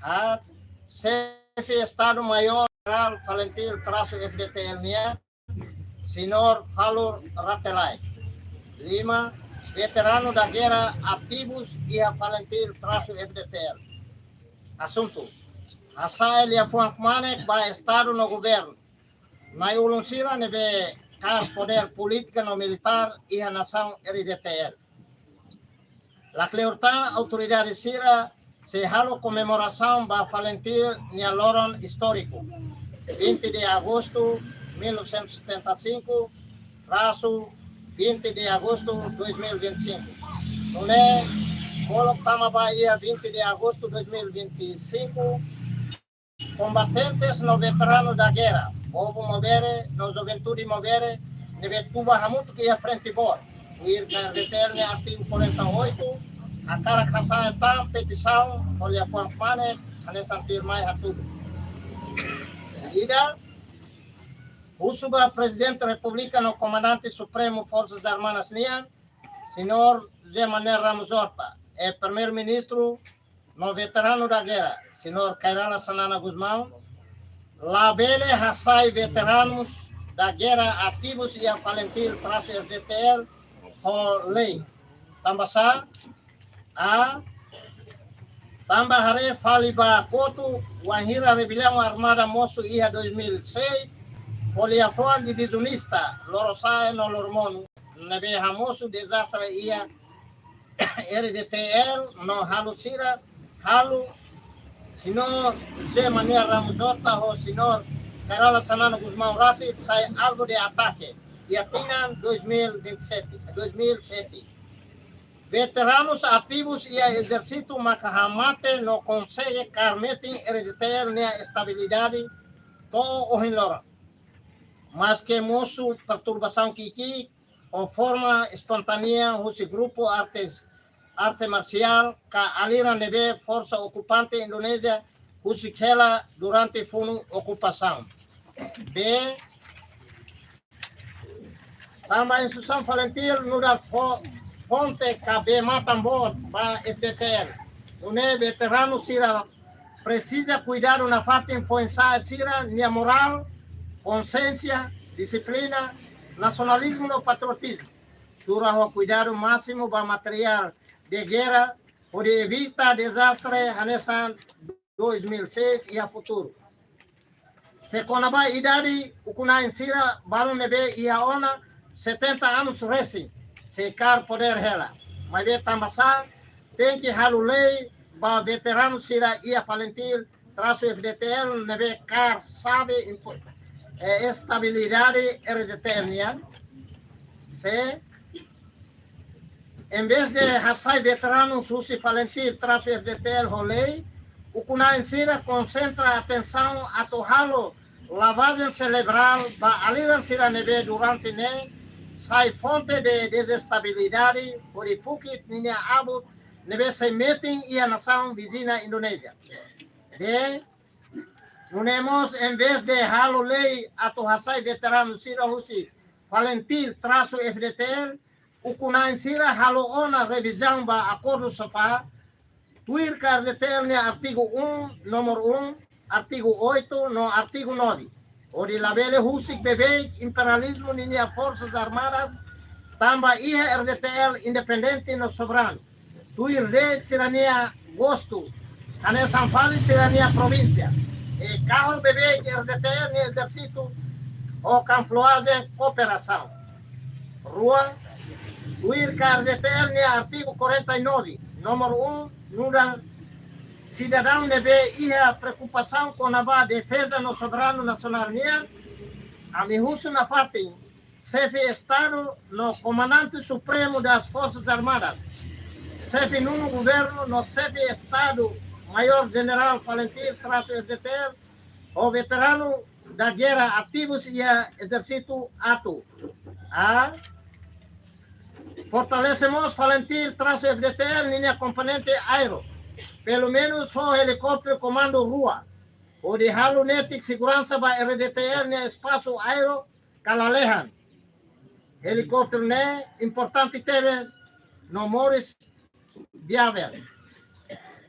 a chefe Estado-Maior General Valentim traço FDTL, senhor Valor Ratelai. 5. Veterano da guerra ativos e a Valentim traço FDTL. Assunto. Asa ele manek ba Estado no governo. Na ulunsira nebe car poder política no militar e a nação RDTL. La Cleortã, autoridade sira, se halo comemoração ba Valentim Nialoron histórico. 20 de agosto de 1975, traço 20 de agosto de 2025. Olé, Polok Tama Bahia, 20 de agosto de 2025, combatentes no veteranos da guerra, povo movere, no juventude movere, neve tuba hamuto que a frente bor. O RDTL, artigo 48, a cara caçar então, petição, olha a pane, a sentir mais a tudo. Seguida, o presidente da República, no comandante supremo Forças Armadas NIAN, senhor José Manuel Ramos Horta, é primeiro-ministro no veterano da guerra, senhor Cairala Sanana Guzmão, labele Hassai veteranos da guerra ativos e a Valentim traço FDTL, com lei. Tambasa, a Tambahare Faliba Koto, Wahira Rebelião Armada Moço Iha 2006, Poliafon Divisionista, Lorosai no Lormono, Nebe Hamoso Desastre Iha RDTL, no Halusira, Halu, senhor José Manuel Ramos Horta, o senhor Cairala Sanana Guzmão Rassi, sai algo de ataque, e atinan 2007. Veteranos ativos e exercício Macahamate no Conselho Carmetin RDTL na estabilidade to Ohinlora. Mas que moço perturbação Kiki, ou forma espontânea, o grupo arte marcial, que aliran nebe força ocupante Indonésia, Husikela durante funo ocupação. B. Também Susan Valentim, Nudal Fonte, KB Matambot, para FDTL. Une veterano Sira precisa cuidar uma parte influenciar Sira, minha moral, consciência, disciplina, nacionalismo e patriotismo. Sura o cuidado máximo para material de guerra, por evitar desastre nessa 2006 e a futuro. Se conaba idade, o kuna insira balon nebe e a ona 70 anos recém, se car poder hela. Mas ve tambasa tem que halulei ba veterano sira e a Valentim traço FDTL nebe car sabe estabilidade RDTL. Se em vez de Hassai veteranos Susi Valentim traço FDTL rolei, o kuna insira concentra a atenção a torralo lavagem cerebral ba aliran sira nebe durante ne sai fonte de desestabilidade por ifukit ninya abut nebe se meeting e a nação vizinha Indonésia. De unemos em vez de halo lei a torrasai veterano sira Husi Valentim traço FDTL, o kuna insira halo ona revisão ba acordo sofá. Tuir RDTL ne artigo 1, número 1, artigo 8, no artigo 9. O de labele Husik bebê, imperialismo ninia forças armadas, tamba iha RDTL independente no soberano. Tuir de tirania gosto, ane Sanfali tirania província. E carro bebê RDTL ne exercito o camfloagem cooperação. Rua, tuir RDTL ne artigo 49, número 1, Nudal cidadão deve ir a preocupação com a defesa no soberano nacional, a miúso na parte, chefe Estado no comandante supremo das Forças Armadas, chefe no governo no chefe Estado Maior General Valentim traço FDTL, o veterano da guerra ativos e exercício ato. A fortalecemos Valentim traço FDTL linha componente aero. Pelo menos o helicóptero comando rua. O de halo netic segurança para RDTL no espaço aero calalehan. Helicóptero né importante teve no Morris viável.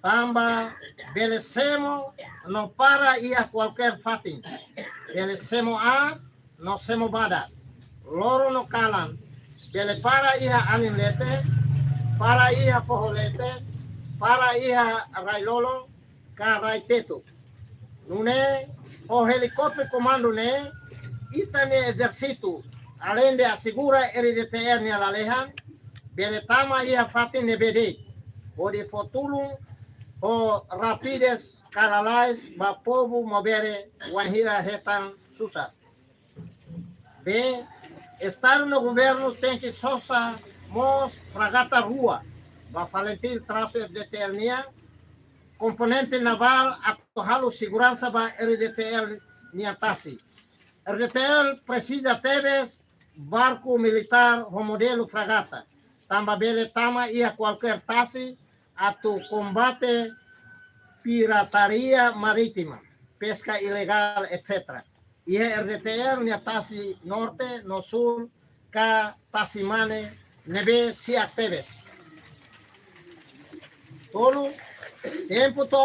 Tamba, belecemo, no para ir a cualquier fatin. Belecemo as, no semo bada. Loro no calan. Bele para ir a animlete, para ir a fojolete, para ir a railolo, ka raiteto. Nune, o helicóptero comando ne, itane exército, além de asegurar RDTR ne la lehan, bele tama ir a fatin ne bede. O de futuro, o rapidez calalais, ba povo movere, wanhira retan susa. Bem, estar no governo tem que sosa mos fragata rua, ba falentil traço FDTL componente naval atuhalo segurança ba RDTL niatasi. RDTL precisa teves barco militar o modelo fragata. Tamba bele tama ia qualquer tasi atu combate pirataria marítima, pesca ilegal, etc. E RDTL niatasi norte, no sul, ka tasimane nebe si acteves. Todo tempo todo